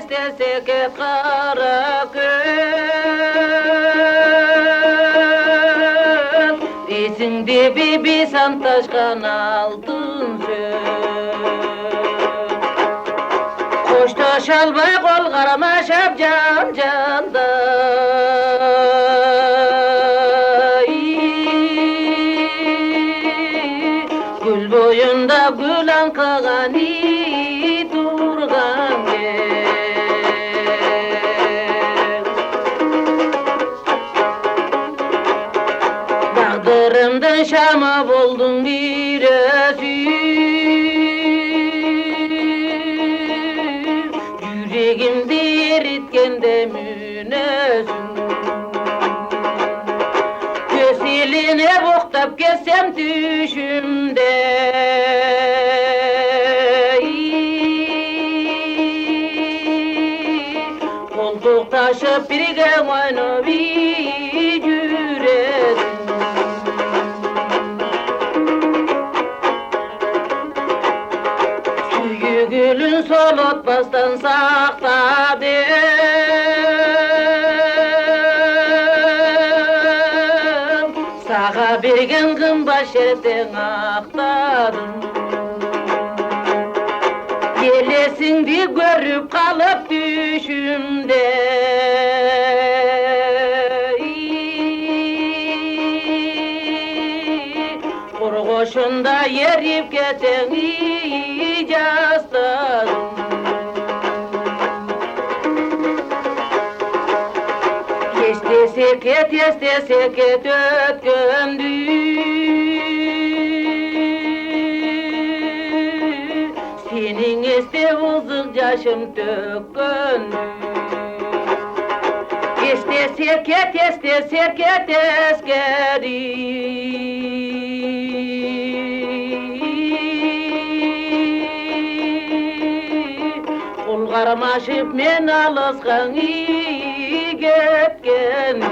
seket kara köz İçinde bir santaşkan altın söz Koşta şalbay kol karama şap can canda Gül boyunda gülen kağani durgan gel Dağlarımdan Şam'a buldum bir özüm Yüreğimde eritken de münesüm Gösiline boktap kessem düşümde Koltuk taşıp birge oyna bir yüresim Tüyü gülün solotmasdan sakladım Sağa bir gün kımbaş yerden aktadım Gelesin bir görüp kalıp düşümde Kurgoşunda yerip geçen icazlarım Yeste seket ötkündü Senin este uzun yaşım dökündü Este seket eskeri Kul karmaşıp men alıskan iyi getken